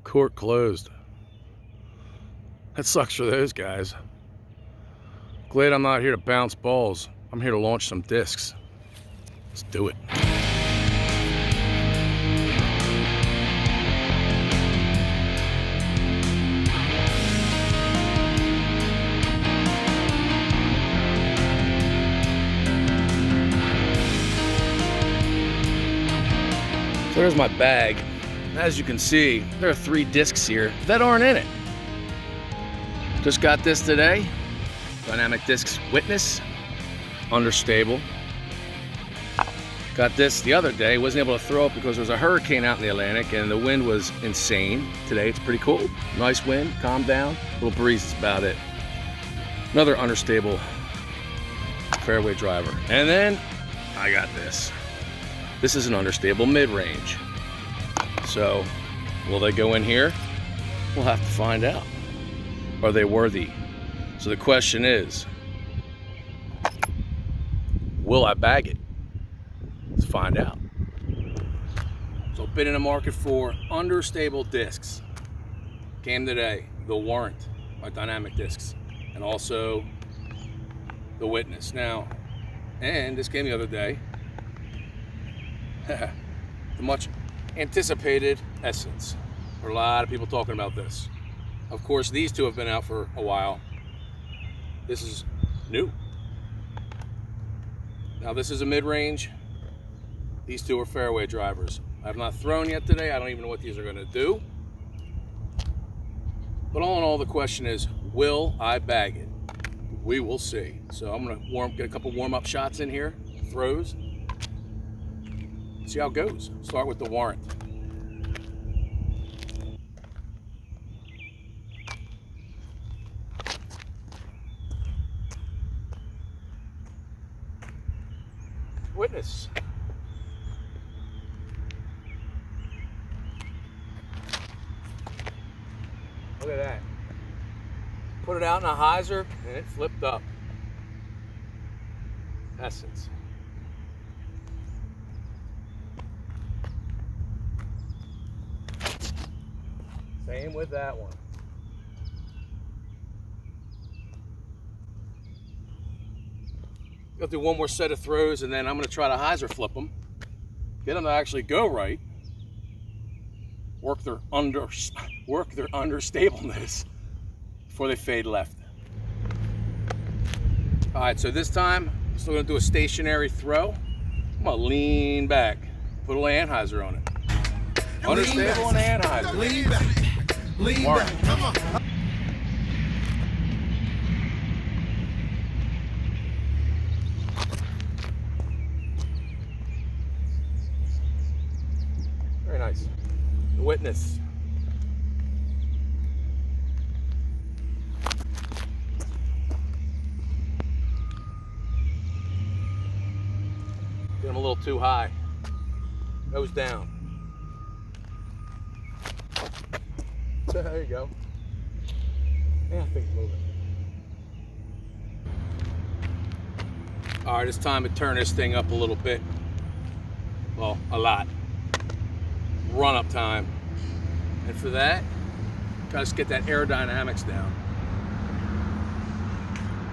Court closed. That sucks for those guys. Glad I'm not here to bounce balls. I'm here to launch some discs. Let's do it. So there's my bag. As you can see, there are 3 discs here that aren't in it. Just got this today. Dynamic Discs Witness, understable. Got this the other day, wasn't able to throw it because there was a hurricane out in the Atlantic and the wind was insane. Today it's pretty cool, nice wind, calm down, little breeze is about it. Another understable fairway driver. And then I got this. This is an understable mid-range. So, will they go in here? We'll have to find out. Are they worthy? So the question is, will I bag it? Let's find out. So been in the market for understable discs. Came today, the Warrant by Dynamic Discs, and also the Witness. Now, and this came the other day, the much anticipated Essence. There are a lot of people talking about this. Of course, these two have been out for a while. This is new. Now this is a mid-range. These two are fairway drivers. I have not thrown yet today. I don't even know what these are gonna do. But all in all, the question is, will I bag it? We will see. So I'm gonna get a couple warm-up shots in here, throws. See how it goes. Start with the Warrant. Witness. Look at that. Put it out in a hyzer and it flipped up. Essence. Same with that one. I'll do one more set of throws and then I'm going to try to hyzer flip them. Get them to actually go right. Work their understableness before they fade left. All right, so this time I'm still going to do a stationary throw. I'm going to lean back, put a little anhyzer on it. Understable and anhyzer. Lean back. Lean back. Come on. Very nice. The Witness. Get him a little too high. Nose down. There you go. Yeah, I think it's moving. All right, it's time to turn this thing up a little bit. Well, a lot. Run up time. And for that, gotta get that aerodynamics down.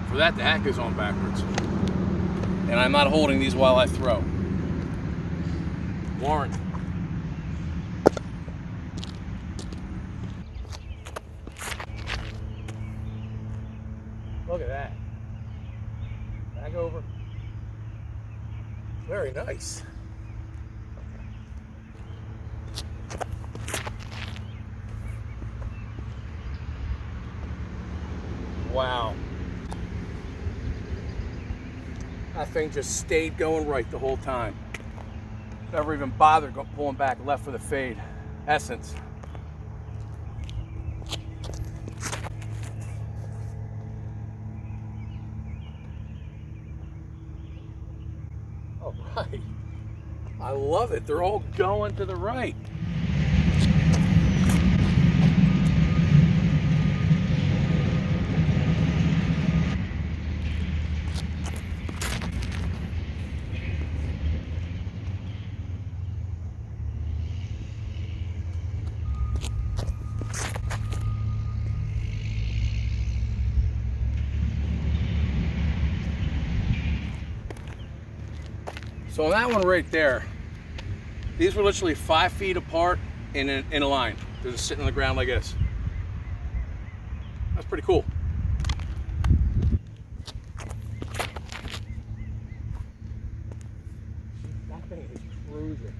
For that, the hat goes on backwards. And I'm not holding these while I throw. Warrant. Look at that. Back over. Very nice. Wow. That thing just stayed going right the whole time. Never even bothered pulling back left for the fade. Essence. All right. I love it. They're all going to the right. So on that one right there, these were literally 5 feet apart in a line. They're just sitting on the ground like this. That's pretty cool. That thing is cruising.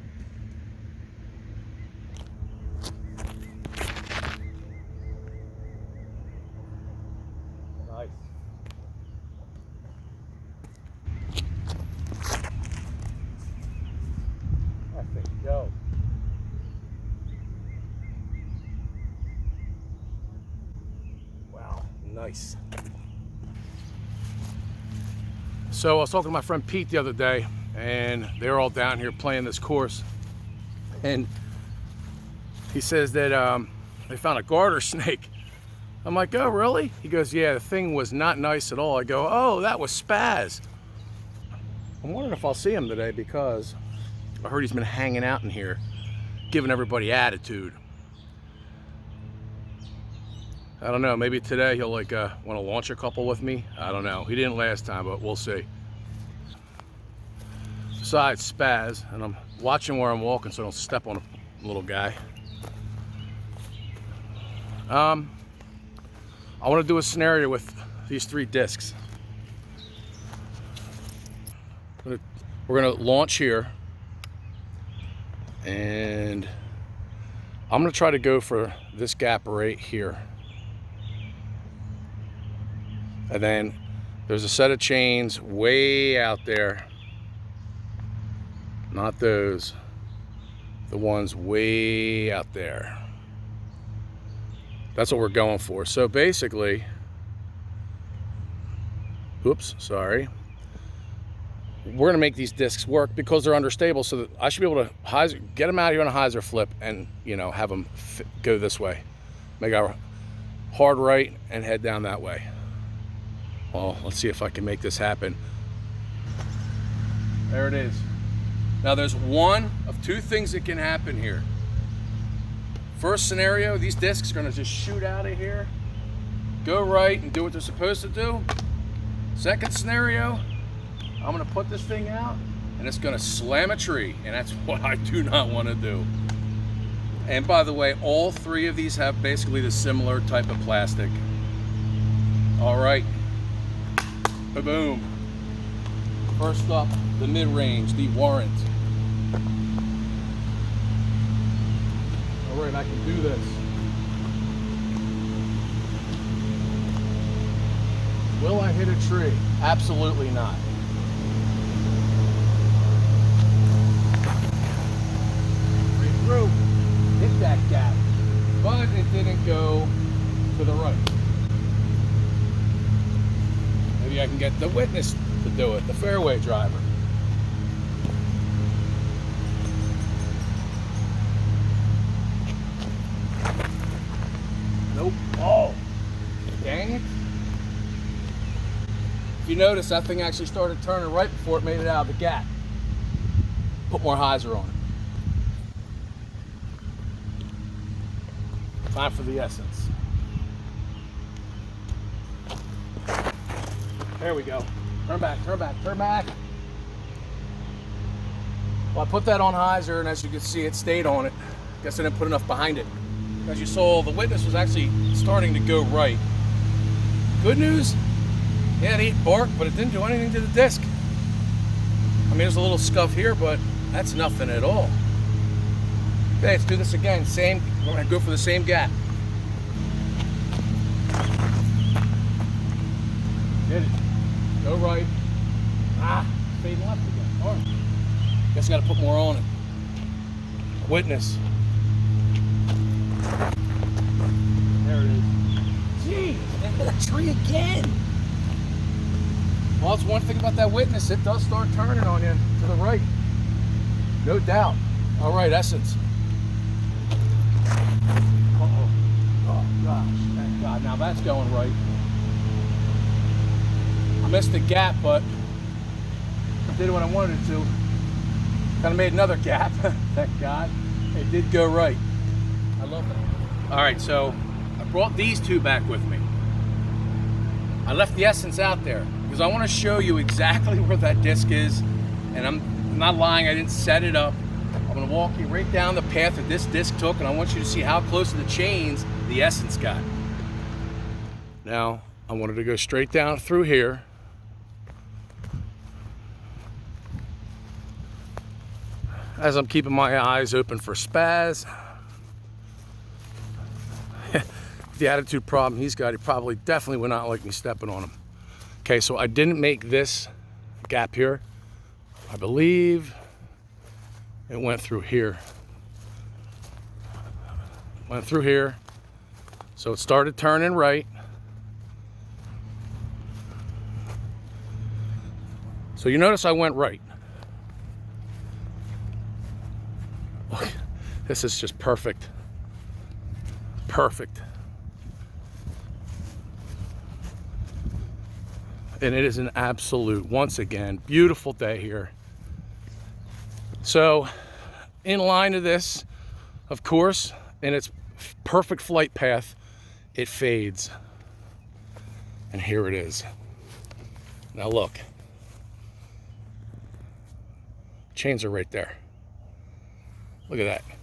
Nice. That thing go. Wow, nice. So I was talking to my friend Pete the other day, and they're all down here playing this course, and he says that they found a garter snake. I'm like, oh really? He goes, yeah, the thing was not nice at all. I go, oh, that was Spaz. I'm wondering if I'll see him today, because I heard he's been hanging out in here giving everybody attitude. I don't know, maybe today he'll like want to launch a couple with me. I don't know. He didn't last time, but we'll see. Besides Spaz, and I'm watching where I'm walking so I don't step on a little guy. I want to do a scenario with these 3 discs. We're gonna launch here, and I'm gonna try to go for this gap right here. And then there's a set of chains way out there. Not those. The ones way out there. That's what we're going for. So basically, oops, sorry. We're gonna make these discs work because they're understable, so that I should be able to get them out here on a hyzer flip and, you know, have them go this way. Make our hard right and head down that way. Well, let's see if I can make this happen. There it is. Now there's one of 2 things that can happen here. First scenario, these discs are gonna just shoot out of here, go right and do what they're supposed to do. Second scenario, I'm gonna put this thing out and it's gonna slam a tree, and that's what I do not wanna do. And by the way, all 3 of these have basically the similar type of plastic. All right, boom. First up, the mid-range, the Warrant. All right, I can do this. Will I hit a tree? Absolutely not. Right through, hit that gap, but it didn't go to the right. Maybe I can get the witness to do it, the fairway driver. Nope. Oh, dang it. If you notice, that thing actually started turning right before it made it out of the gap. Put more hyzer on it. Time for the essence. There we go. Turn back, turn back, turn back. Well, I put that on hyzer, and as you can see, it stayed on it. Guess I didn't put enough behind it. As you saw, the witness was actually starting to go right. Good news, yeah, it ate bark, but it didn't do anything to the disc. I mean, there's a little scuff here, but that's nothing at all. Okay, let's do this again. We're gonna go for the same gap. Did it. Go right. Fade left again. All right. Guess I gotta put more on it. Witness. There it is. Gee, it hit a tree again. Well, that's one thing about that witness. It does start turning on you to the right. No doubt. All right, essence. Uh-oh. Oh, gosh. Thank God. Now that's going right. I missed the gap, but I did what I wanted it to. Kind of made another gap. Thank God. It did go right. I love that. All right, so I brought these 2 back with me. I left the essence out there because I want to show you exactly where that disc is, and I'm I'm not lying, I didn't set it up. I'm gonna walk you right down the path that this disc took, and I want you to see how close to the chains the essence got. Now, I wanted to go straight down through here. As I'm keeping my eyes open for spaz. The attitude problem he's got, he probably definitely would not like me stepping on him. Okay, so I didn't make this gap here. I believe it went through here. Went through here. So it started turning right. So you notice I went right. Look, this is just perfect. Perfect. And it is an absolute, once again, beautiful day here. So, in line to this, of course, in its perfect flight path, it fades. And here it is. Now look. Chains are right there. Look at that. Isn't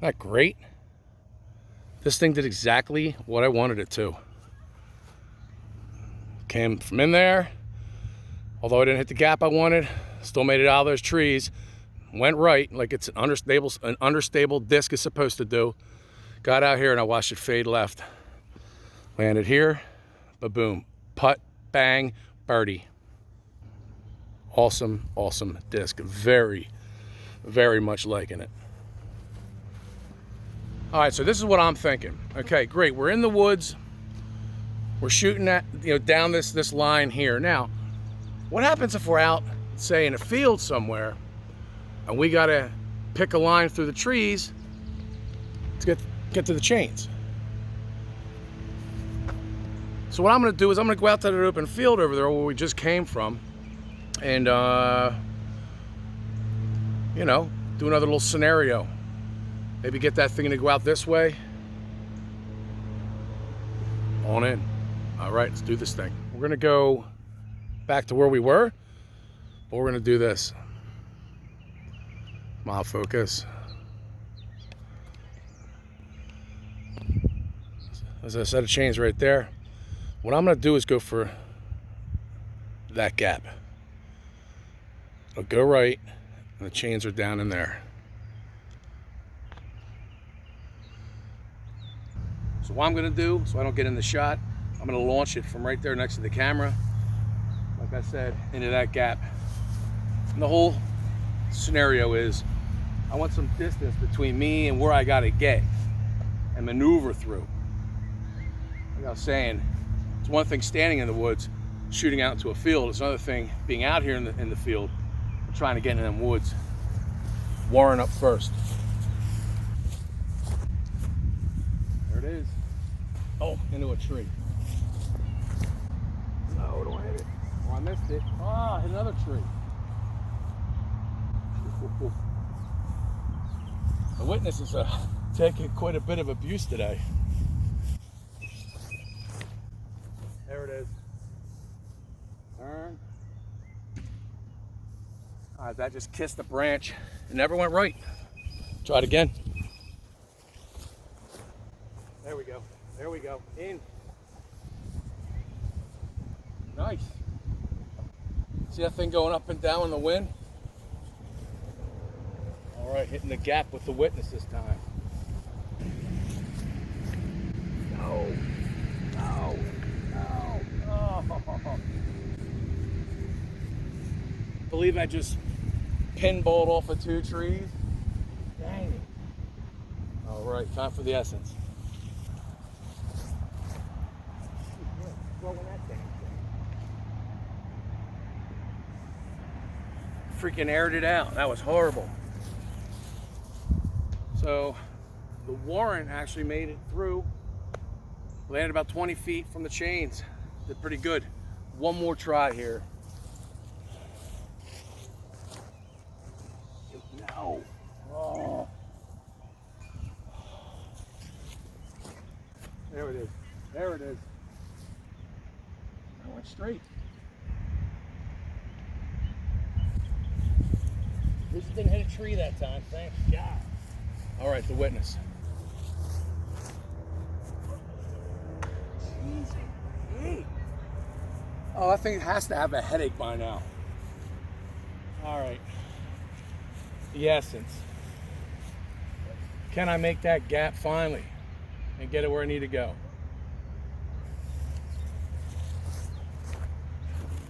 that great? This thing did exactly what I wanted it to. Came from in there, although I didn't hit the gap I wanted, still made it out of those trees, went right like it's an understable disc is supposed to do. Got out here and I watched it fade left. Landed here, ba-boom, putt, bang, birdie. Awesome, awesome disc. Very, very much liking it. All right, so this is what I'm thinking. Okay, great, we're in the woods. We're shooting at, down this line here. Now, what happens if we're out, say, in a field somewhere, and we gotta pick a line through the trees to get to the chains? So what I'm gonna do is I'm gonna go out to that open field over there where we just came from, and do another little scenario. Maybe get that thing to go out this way. On in. All right, let's do this thing. We're gonna go back to where we were, but we're gonna do this. Mild focus. As I said, a chain's right there. What I'm gonna do is go for that gap. I'll go right, and the chains are down in there. So what I'm gonna do, so I don't get in the shot, I'm gonna launch it from right there next to the camera, like I said, into that gap. And the whole scenario is, I want some distance between me and where I gotta get and maneuver through. Like I was saying, it's one thing standing in the woods, shooting out into a field. It's another thing being out here in the field, trying to get in them woods. Warrant up first. There it is. Oh, into a tree. No, don't hit it. Oh, I missed it. Ah, hit another tree. The witness is taking quite a bit of abuse today. There it is. Turn. All right, that just kissed the branch. It never went right. Try it again. There we go. There we go. In. Nice. See that thing going up and down in the wind? All right, hitting the gap with the witness this time. No. No. No. Oh. Believe I just pinballed off of 2 trees. Dang it. All right, time for the essence. Freaking aired it out. That was horrible. So the Warrant actually made it through. Landed about 20 feet from the chains. Did pretty good. One more try here. No. Oh. There it is. There it is. I went straight. didn't hit a tree that time, thank God. All right, the witness. Oh, that thing has to have a headache by now. All right. The essence. Can I make that gap finally and get it where I need to go?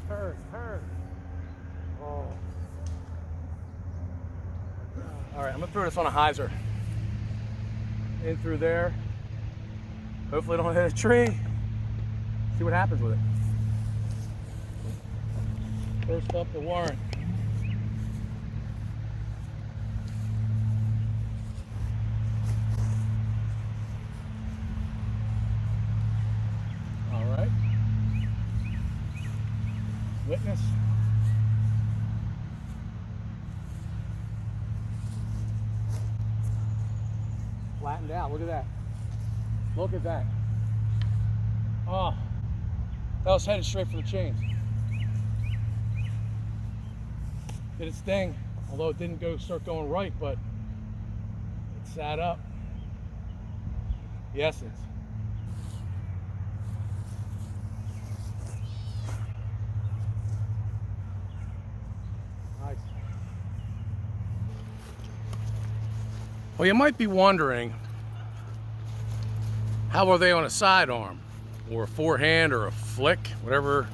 Turn. Oh. All right, I'm gonna throw this on a hyzer. In through there. Hopefully don't hit a tree. See what happens with it. First up, the Warrant. All right. Witness. Flattened out, look at that. Look at that. Oh, that was headed straight for the chains. Did its thing, although it didn't start going right, but it sat up. The essence. Nice. Well, you might be wondering, how are they on a sidearm or a forehand or a flick, whatever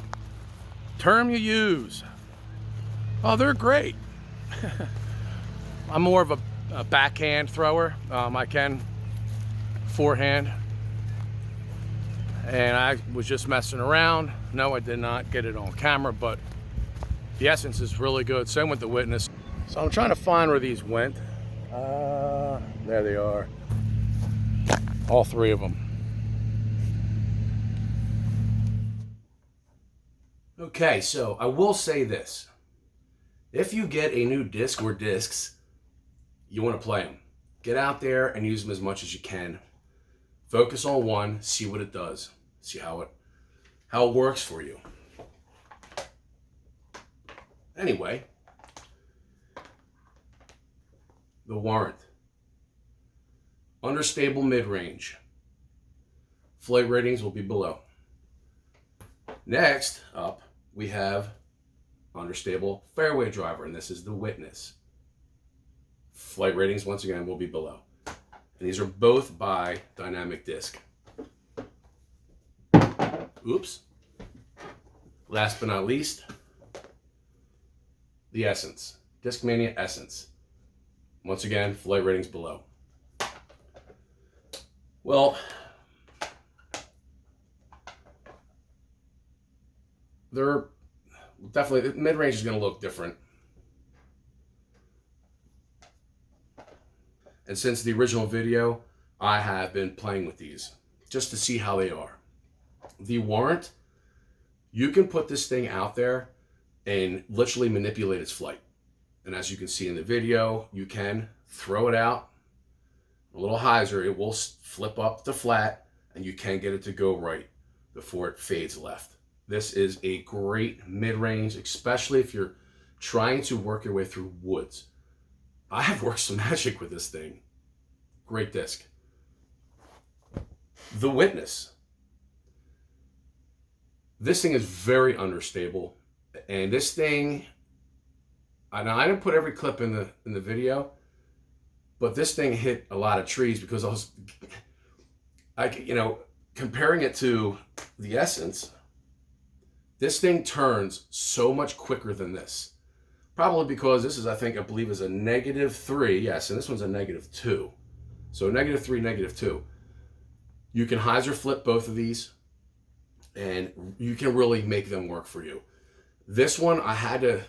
term you use? Oh, they're great. I'm more of a backhand thrower. I can forehand. And I was just messing around. No, I did not get it on camera, but the essence is really good. Same with the witness. So I'm trying to find where these went. There they are. All three of them. Okay, so I will say this. If you get a new disc or discs, you want to play them. Get out there and use them as much as you can. Focus on one, see what it does. See how it works for you. Anyway, the Warrant. Understable mid-range. Flight ratings will be below. Next up, we have understable fairway driver, and this is the Witness. Flight ratings, once again, will be below. And these are both by Dynamic Disc. Oops. Last but not least, the Essence. Discmania Essence. Once again, flight ratings below. Well, they're definitely, the mid-range is going to look different. And since the original video, I have been playing with these just to see how they are. The Warrant, you can put this thing out there and literally manipulate its flight. And as you can see in the video, you can throw it out, a little hyzer, it will flip up to flat, and you can get it to go right before it fades left. This is a great mid-range, especially if you're trying to work your way through woods. I have worked some magic with this thing. Great disc. The Witness. This thing is very understable, and this thing, now I didn't put every clip in the video, but this thing hit a lot of trees because comparing it to the Essence, this thing turns so much quicker than this. Probably because this is, I believe is a -3, yes, and this one's a -2. So -3, -2. You can hyzer flip both of these, and you can really make them work for you. This one, I had to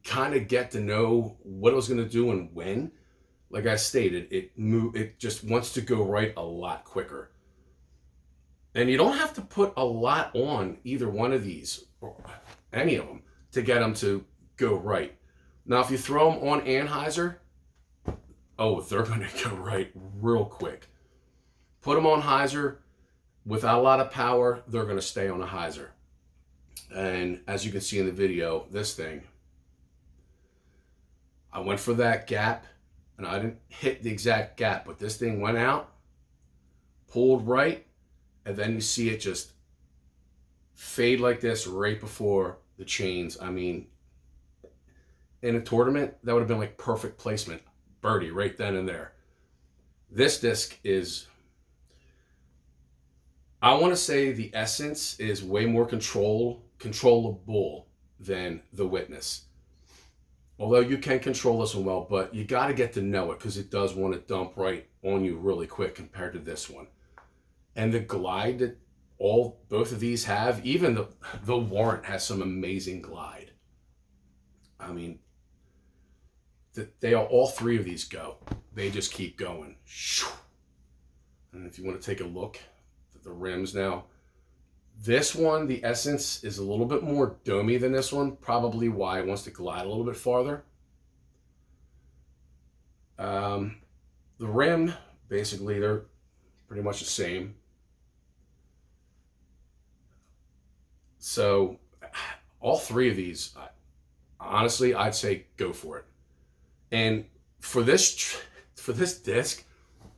kind of get to know what it was going to do and when. Like I stated, it just wants to go right a lot quicker. And you don't have to put a lot on either one of these, or any of them, to get them to go right. Now, if you throw them on anhyzer, oh, they're going to go right real quick. Put them on hyzer without a lot of power, they're going to stay on a hyzer. And as you can see in the video, this thing, I went for that gap, and I didn't hit the exact gap, but this thing went out, pulled right, and then you see it just fade like this right before the chains. I mean, in a tournament, that would have been like perfect placement. Birdie right then and there. This disc is, I want to say the Essence is way more controllable than the Witness. Although you can control this one well, but you got to get to know it because it does want to dump right on you really quick compared to this one. And the glide that both of these have, even the Warrant has some amazing glide. I mean, all three of these go. They just keep going. And if you want to take a look at the rims now, this one, the Essence, is a little bit more domey than this one, probably why it wants to glide a little bit farther. The rim, basically, they're pretty much the same. So all three of these, honestly, I'd say go for it. And for this disc,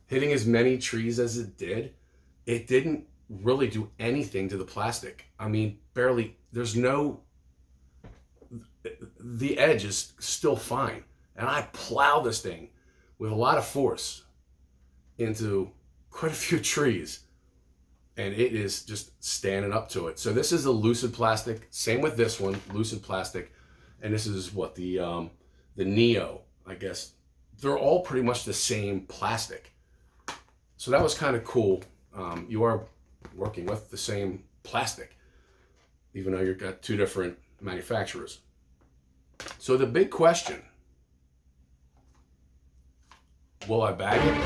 hitting as many trees as it didn't really do anything to the plastic. I mean, barely. The edge is still fine. And I plowed this thing with a lot of force into quite a few trees. And it is just standing up to it. So this is a lucid plastic. Same with this one, lucid plastic. And this is what, the Neo, I guess. They're all pretty much the same plastic. So that was kind of cool. You are working with the same plastic, even though you've got two different manufacturers. So the big question, will I bag it?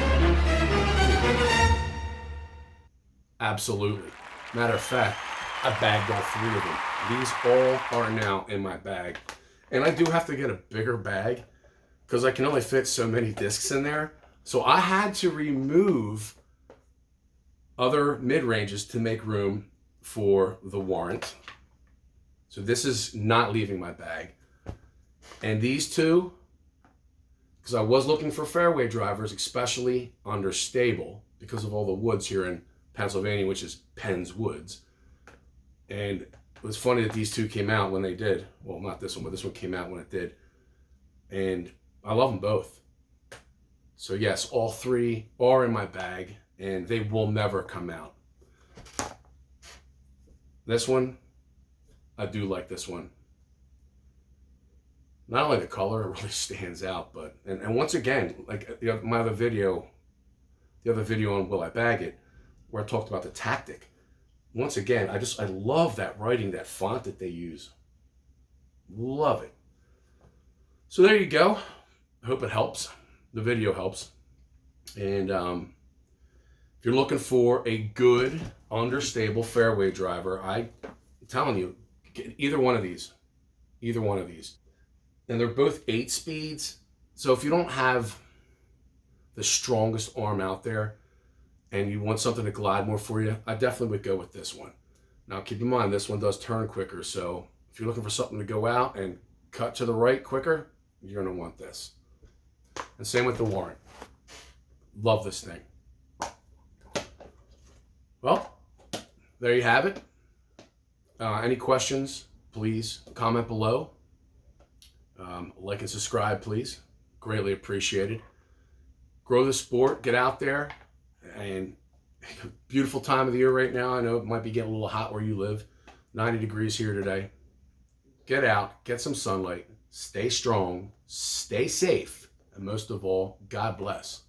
Absolutely. Matter of fact, I bagged all three of them. These all are now in my bag. And I do have to get a bigger bag because I can only fit so many discs in there. So I had to remove other mid-ranges to make room for the Warrant. So this is not leaving my bag. And these two, because I was looking for fairway drivers, especially understable, because of all the woods here in Pennsylvania, which is Penn's Woods. And it was funny that these two came out when they did. Well, not this one, but this one came out when it did. And I love them both. So yes, all three are in my bag, and they will never come out. This one, I do like this one. Not only the color really stands out, but, and once again, like my other video, the other video on Will I Bag It, where I talked about the tactic. Once again, I love that writing, that font that they use. Love it. So there you go. I hope it helps. The video helps. And if you're looking for a good, understable fairway driver, I'm telling you, get either one of these. Either one of these. And they're both 8 speeds. So if you don't have the strongest arm out there and you want something to glide more for you, I definitely would go with this one. Now keep in mind, this one does turn quicker. So if you're looking for something to go out and cut to the right quicker, you're going to want this. And same with the Warrant. Love this thing. Well, there you have it. Any questions, please comment below. Like and subscribe, please. Greatly appreciated. Grow the sport. Get out there. And beautiful time of the year right now. I know it might be getting a little hot where you live. 90 degrees here today. Get out. Get some sunlight. Stay strong. Stay safe. And most of all, God bless.